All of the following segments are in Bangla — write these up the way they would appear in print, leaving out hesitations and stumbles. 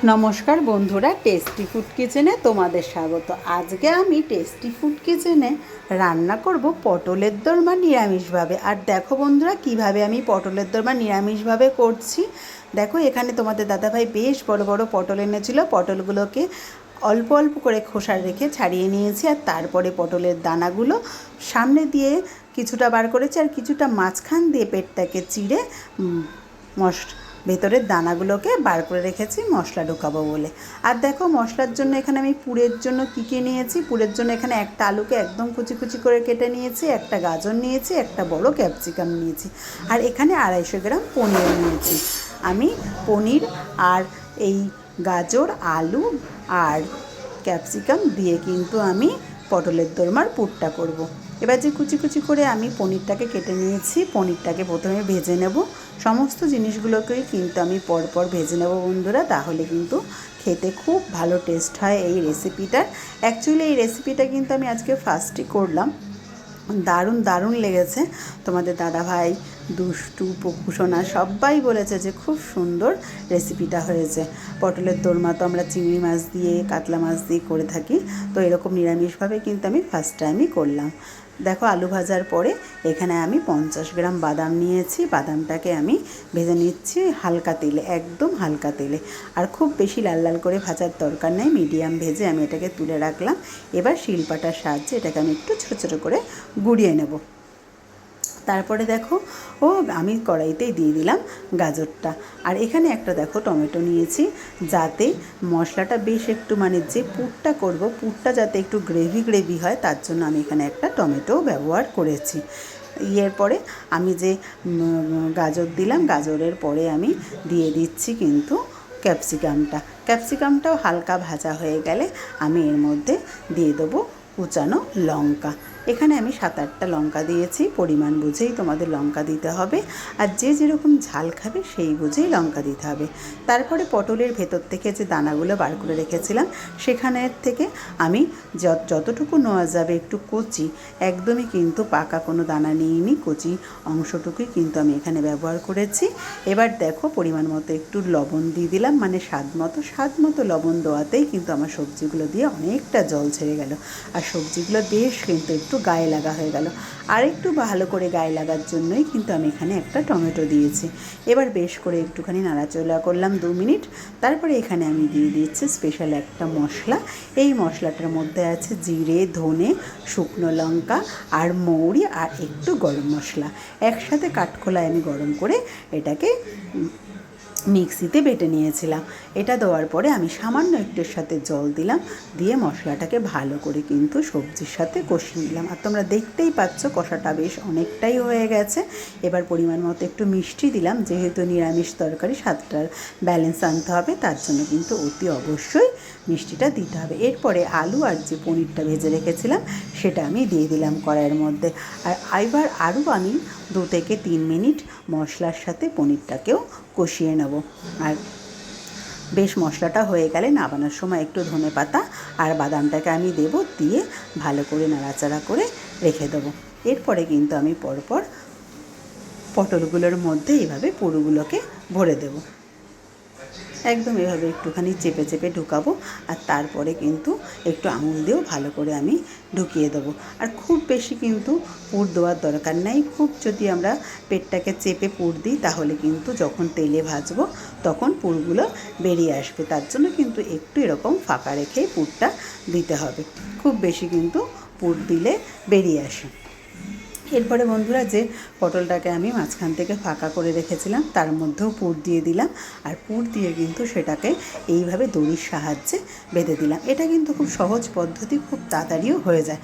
নমস্কার বন্ধুরা, টেস্টি ফুড কিচেনে তোমাদের স্বাগত। আজকে আমি টেস্টি ফুড কিচেনে রান্না করব পটলের দোরমা নিরামিষভাবে। আর দেখো বন্ধুরা, কিভাবে আমি পটলের দোরমা নিরামিষভাবে করছি। দেখো, এখানে তোমাদের দাদাভাই বেশ বড় বড় পটল এনেছিল। পটলগুলোকে অল্প অল্প করে খোসা রেখে ছাড়িয়ে নিয়েছি, আর তারপরে পটলের দানাগুলো সামনে দিয়ে কিছুটা বার করেছি, আর কিছুটা মাঝখান দিয়ে পেটটাকে চিড়ে ভেতরের দানাগুলোকে বার করে রেখেছি মশলা ঢোকাবো বলে। আর দেখো, মশলার জন্য এখানে আমি পুরের জন্য কী কী নিয়েছি। পুরের জন্য এখানে একটা আলুকে একদম কুচি কুচি করে কেটে নিয়েছি, একটা গাজর নিয়েছি, একটা বড় ক্যাপসিকাম নিয়েছি, আর এখানে 250 গ্রাম পনির নিয়েছি। আমি পনির আর এই গাজর, আলু আর ক্যাপসিকাম দিয়ে কিন্তু আমি পটলের দোরমার পুরটা করব। এবার যে কুচি কুচি করে আমি পনিরটাকে কেটে নিয়েছি, পনিরটাকে প্রথমে ভেজে নেব। সমস্ত জিনিসগুলোকেই কিন্তু আমি পরপর ভেজে নেব বন্ধুরা, তাহলে কিন্তু খেতে খুব ভালো টেস্ট হয় এই রেসিপিটার। অ্যাকচুয়ালি এই রেসিপিটা কিন্তু আমি আজকে ফার্স্টই করলাম, দারুণ দারুণ লেগেছে। তোমাদের দাদাভাই, দুষ্টু, পকুসোনা সবাই বলেছে যে খুব সুন্দর রেসিপিটা হয়েছে। পটলের দোরমা তো আমরা চিংড়ি মাছ দিয়ে, কাতলা মাছ দিয়ে করে থাকি, তো এরকম নিরামিষভাবে কিন্তু আমি ফার্স্ট টাইমই করলাম। দেখো, আলু ভাজার পরে এখানে আমি 50 গ্রাম বাদাম নিয়েছি। বাদামটাকে আমি ভেজে নিচ্ছি হালকা তেলে, একদম হালকা তেলে। আর খুব বেশি লাল লাল করে ভাজার দরকার নেই, মিডিয়াম ভেজে আমি এটাকে তুলে রাখলাম। এবার শিলপাটার সাহায্যে এটাকে আমি একটু ছোটো ছোটো করে গুঁড়িয়ে নেব। তারপরে দেখো, আমি কড়াইতেই দিয়ে দিলাম গাজরটা। আর এখানে একটা দেখো টমেটো নিয়েছি, যাতে মশলাটা বেশ একটু যে পুরটা করব, পুরটা যাতে একটু গ্রেভি গ্রেভি হয়, তার জন্য আমি এখানে একটা টমেটো ব্যবহার করেছি। পরে আমি যে গাজর দিলাম, গাজরের পরে আমি দিয়ে দিচ্ছি কিন্তু ক্যাপসিকামটাও হালকা ভাজা হয়ে গেলে আমি এর মধ্যে দিয়ে দেবো কুচানো লঙ্কা। এখানে আমি 7-8টা লঙ্কা দিয়েছি, পরিমাণ বুঝেই তোমাদের লঙ্কা দিতে হবে, আর যে যেরকম ঝাল খাবে সেই বুঝেই লঙ্কা দিতে হবে। তারপরে পটলের ভেতর থেকে যে দানাগুলো বার করে রেখেছিলাম, সেখানের থেকে আমি যতটুকু নেওয়া যাবে একটু কচি, একদমই কিন্তু পাকা কোনো দানা নিইনি, কচি অংশটুকুই কিন্তু আমি এখানে ব্যবহার করেছি। এবার দেখো, পরিমাণ মতো একটু লবণ দিয়ে দিলাম, স্বাদ মতো লবণ দেওয়াতেই কিন্তু আমার সবজিগুলো দিয়ে অনেকটা জল ছেড়ে গেল, আর সবজিগুলো বেশ কিন্তু একটু গায়ে লাগা হয়ে গেল। আর একটু ভালো করে গায়ে লাগার জন্যই কিন্তু আমি এখানে একটা টমেটো দিয়েছি। এবার বেশ করে একটুখানি নাড়াচাড়া করলাম 2 মিনিট। তারপরে এখানে আমি দিয়ে দিচ্ছি স্পেশাল একটা মশলা। এই মশলাটার মধ্যে আছে জিরে, ধনে, শুকনো লঙ্কা আর মৌরি, আর একটু গরম মশলা। একসাথে কাঠখোলায় আমি গরম করে এটাকে মিক্সিতে বেটে নিয়েছিলাম। এটা দেওয়ার পরে আমি সামান্য একটুর সাথে জল দিলাম, দিয়ে মশলাটাকে ভালো করে কিন্তু সবজির সাথে কষিয়ে নিলাম। আর তোমরা দেখতেই পাচ্ছ কষাটা বেশ অনেকটাই হয়ে গেছে। এবার পরিমাণ মতো একটু মিষ্টি দিলাম, যেহেতু নিরামিষ তরকারি স্বাদটার ব্যালেন্স আনতে হবে, তার জন্য কিন্তু অতি অবশ্যই মিষ্টিটা দিতে হবে। এরপরে আলু আর যে পনিরটা ভেজে রেখেছিলাম সেটা আমি দিয়ে দিলাম কড়াইয়ের মধ্যে। আর এবার আরও আমি 2 থেকে 3 মিনিট মশলার সাথে পনিরটাকেও কষিয়ে নেব। আর বেশ মশলাটা হয়ে গেলে নামানোর সময় একটু ধনেপাতা আর বাদামটাকে আমি দেবো, দিয়ে ভালো করে নাড়াচাড়া করে রেখে দেবো। এরপরে কিন্তু আমি পরপর পটলগুলোর মধ্যে এইভাবে পুরগুলোকে ভরে দেবো, একদম এভাবে একটুখানি চেপে চেপে ঢুকাবো। আর তারপরে কিন্তু একটু আঙুল দিয়েও ভালো করে আমি ঢুকিয়ে দেবো। আর খুব বেশি কিন্তু পুর দেওয়ার দরকার নেই। খুব যদি আমরা পেটটাকে চেপে পুর দিই, তাহলে কিন্তু যখন তেলে ভাজবো তখন পুরগুলো বেরিয়ে আসবে। তার জন্য কিন্তু একটু এরকম ফাঁকা রেখেই পুরটা দিতে হবে, খুব বেশি কিন্তু পুর দিলে বেরিয়ে আসে। এরপরে বন্ধুরা, যে পটলটাকে আমি মাঝখান থেকে ফাঁকা করে রেখেছিলাম, তার মধ্যেও পুর দিয়ে দিলাম। আর পুর দিয়ে কিন্তু সেটাকে এইভাবে দড়ির সাহায্যে বেঁধে দিলাম। এটা কিন্তু খুব সহজ পদ্ধতি, খুব তাড়াতাড়িও হয়ে যায়।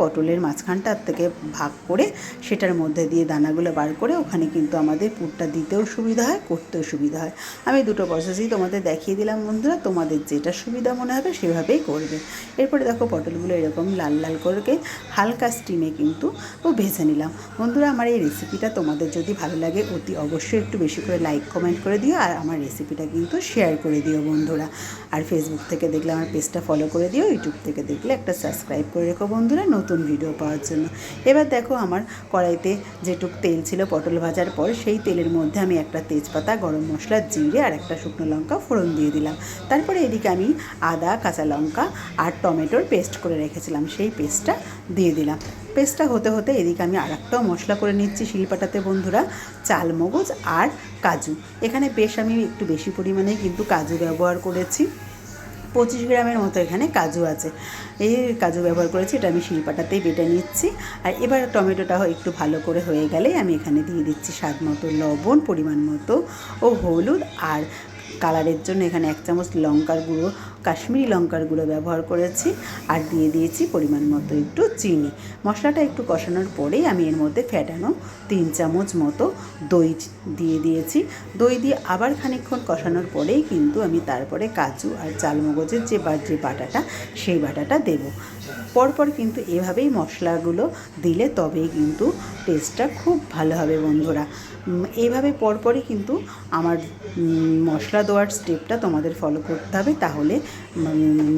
পটলের মাঝখানটার থেকে ভাগ করে সেটার মধ্যে দিয়ে দানাগুলো বার করে ওখানে কিন্তু আমাদের পুরটা দিতেও সুবিধা হয়, করতেও সুবিধা হয়। আমি দুটো প্রসেসই তোমাদের দেখিয়ে দিলাম বন্ধুরা, তোমাদের যেটা সুবিধা মনে হবে সেভাবেই করবে। এরপরে দেখো, পটলগুলো এরকম লাল লাল করে হালকা স্টিমে কিন্তু ভেজে নিলাম। বন্ধুরা, আমার এই রেসিপিটা তোমাদের যদি ভালো লাগে অতি অবশ্যই একটু বেশি করে লাইক কমেন্ট করে দিও, আর আমার রেসিপিটা কিন্তু শেয়ার করে দিও বন্ধুরা। আর ফেসবুক থেকে দেখলে আমার পেজটা ফলো করে দিও, ইউটিউব থেকে দেখলে একটা সাবস্ক্রাইব করে রেখো বন্ধুরা নতুন ভিডিও পাওয়ার জন্য। এবার দেখো আমার কড়াইতে যেটুক তেল ছিল পটল ভাজার পর, সেই তেলের মধ্যে আমি একটা তেজপাতা, গরম মশলা, জিরে আর একটা শুকনো লঙ্কা ফোড়ন দিয়ে দিলাম। তারপরে এদিকে আমি আদা, কাঁচা লঙ্কা আর টমেটোর পেস্ট করে রেখেছিলাম, সেই পেস্টটা দিয়ে দিলাম। পেস্টটা হতে হতে এদিকে আমি আরেকটাও মশলা করে নিচ্ছি শিলপাটাতে বন্ধুরা, চালমগজ আর কাজু। এখানে বেশ আমি একটু বেশি পরিমাণেই কিন্তু কাজু ব্যবহার করেছি, 25 গ্রামের মতো এখানে কাজু আছে। এই কাজু ব্যবহার করেছি, এটা আমি শিলপাটাতেই বেটে নিচ্ছি। আর এবার টমেটোটা একটু ভালো করে হয়ে গেলেই আমি এখানে দিয়ে দিচ্ছি স্বাদ মতো লবণ, পরিমাণ মতো ও হলুদ, আর কালারের জন্য এখানে 1 চামচ লঙ্কার গুঁড়ো, কাশ্মীরি লঙ্কার গুঁড়ো ব্যবহার করেছি, আর দিয়ে দিয়েছি পরিমাণ মতো একটু চিনি। মশলাটা একটু কষানোর পরেই আমি এর মধ্যে ফেটানো 3 চামচ মতো দই দিয়ে দিয়েছি। দই দিয়ে আবার খানিকক্ষণ কষানোর পরেই কিন্তু আমি তারপরে কাজু আর চালমগজের যে বাটাটা, সেই বাটাটা দেব। পরপর কিন্তু এভাবেই মশলাগুলো দিলে তবেই কিন্তু টেস্টটা খুব ভালো হবে বন্ধুরা। এইভাবে পরপরই কিন্তু আমার মশলা দেওয়ার স্টেপটা তোমাদের ফলো করতে হবে, তাহলে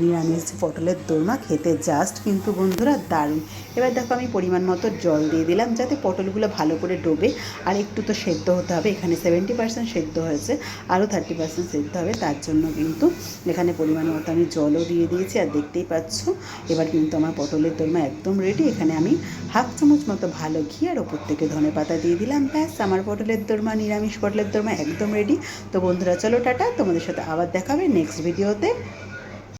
নিরামিষ পটলের দোরমা খেতে জাস্ট কিন্তু বন্ধুরা দারুণ। এবার দেখো আমি পরিমাণ মতো জল দিয়ে দিলাম, যাতে পটলগুলো ভালো করে ডোবে। আর একটু তো সেদ্ধ হতে হবে, এখানে 70% সেদ্ধ হয়েছে, আরও 30% সেদ্ধ হবে, তার জন্য কিন্তু এখানে পরিমাণ মতো আমি জলও দিয়ে দিয়েছি। আর দেখতেই পাচ্ছ এবার কিন্তু আমার পটলের দোরমা একদম রেডি। এখানে আমি 1/2 চামচ মতো ভালো ঘি আর ওপর থেকে ধনেপাতা দিয়ে দিলাম। ব্যাস, আমার পটলের দোরমা, নিরামিষ পটলের দোরমা একদম রেডি। তো বন্ধুরা চলো টাটা, তোমাদের সাথে আবার দেখাবে নেক্সট ভিডিওতে।